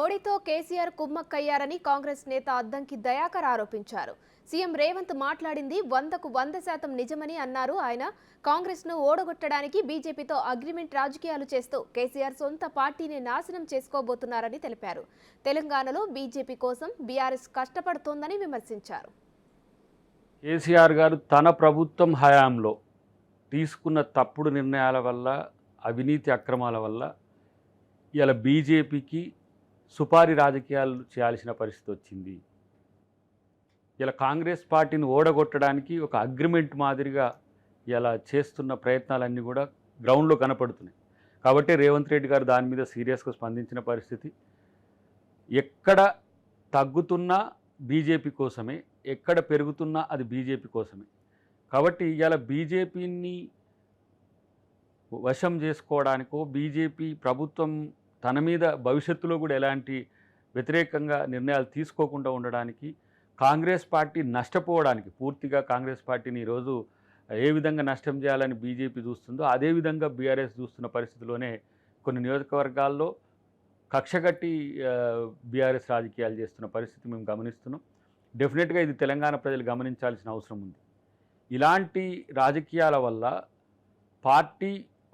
మోడీతో కేసీఆర్ కుమ్మక్కయ్యారని కాంగ్రెస్ నేత అద్దంకి దయాకర్ ఆరోపించారు. సీఎం రేవంత్ మాట్లాడింది 100% నిజమని అన్నారు ఆయన. కాంగ్రెస్ ను ఓడగొట్టడానికి బీజేపీతో అగ్రిమెంట్ రాజకీయాలు చేస్తూ కేసీఆర్ సొంత పార్టీని నాశనం చేసుకోబోతున్నారని తెలిపారు. తెలంగాణలో బీజేపీ కోసం బీఆర్ఎస్ కష్టపడుతోందని విమర్శించారు. కేసీఆర్ గారు తన ప్రభుత్వం హయాంలో తీసుకున్న తప్పుడు నిర్ణయాల వల్ల, అవినీతి అక్రమాల వల్ల ఇలా బీజేపీకి సుపారీ రాజకీయాలు చేయాల్సిన పరిస్థితి వచ్చింది. ఇలా కాంగ్రెస్ పార్టీని ఓడగొట్టడానికి ఒక అగ్రిమెంట్ మాదిరిగా ఇలా చేస్తున్న ప్రయత్నాలన్నీ కూడా గ్రౌండ్లో కనపడుతున్నాయి. కాబట్టి రేవంత్ రెడ్డి గారు దాని మీద సీరియస్గా స్పందించిన పరిస్థితి. ఎక్కడ తగ్గుతున్నా బీజేపీ కోసమే, ఎక్కడ పెరుగుతున్నా అది బీజేపీ కోసమే. కాబట్టి ఇలా బీజేపీని వశం చేసుకోవడానికో, బీజేపీ ప్రభుత్వం తన మీద భవిష్యత్తులో కూడా ఎలాంటి వ్యతిరేకంగా నిర్ణయాలు తీసుకోకుండా ఉండడానికి, కాంగ్రెస్ పార్టీ నష్టపోవడానికి, పూర్తిగా కాంగ్రెస్ పార్టీని ఈరోజు ఏ విధంగా నష్టం చేయాలని బీజేపీ చూస్తుందో అదేవిధంగా బీఆర్ఎస్ చూస్తున్న పరిస్థితిలోనే కొన్ని నియోజకవర్గాల్లో కక్షగట్టి బీఆర్ఎస్ రాజకీయాలు చేస్తున్న పరిస్థితి మేము గమనిస్తున్నాం. డెఫినెట్గా ఇది తెలంగాణ ప్రజలు గమనించాల్సిన అవసరం ఉంది. ఇలాంటి రాజకీయాల వల్ల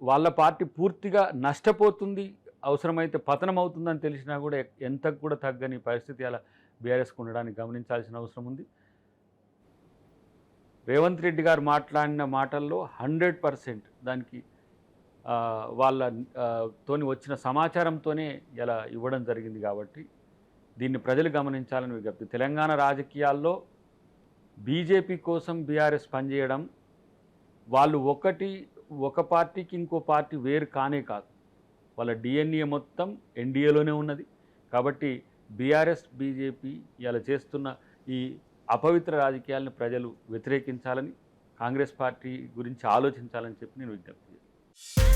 వాళ్ళ పార్టీ పూర్తిగా నష్టపోతుంది, అవసరమైతే పతనం అవుతుందని తెలిసినా కూడా ఎంతకు కూడా తగ్గని పరిస్థితి అలా బీఆర్ఎస్కు ఉండడానికి గమనించాల్సిన అవసరం ఉంది. రేవంత్ రెడ్డి గారు మాట్లాడిన మాటల్లో 100% దానికి వాళ్ళతోని వచ్చిన సమాచారంతోనే ఇలా ఇవ్వడం జరిగింది. కాబట్టి దీన్ని ప్రజలు గమనించాలని విజ్ఞప్తి. తెలంగాణ రాజకీయాల్లో బీజేపీ కోసం బీఆర్ఎస్ పనిచేయడం, వాళ్ళు ఒక పార్టీకి ఇంకో పార్టీ వేరు కానే కాదు. వాళ్ళ డిఎన్ఏ మొత్తం ఎన్డీఏలోనే ఉన్నది. కాబట్టి బీఆర్ఎస్ బీజేపీ ఇలా చేస్తున్న ఈ అపవిత్ర రాజకీయాలను ప్రజలు వ్యతిరేకించాలని, కాంగ్రెస్ పార్టీ గురించి ఆలోచించాలని చెప్పి నేను విజ్ఞప్తి చేస్తాను.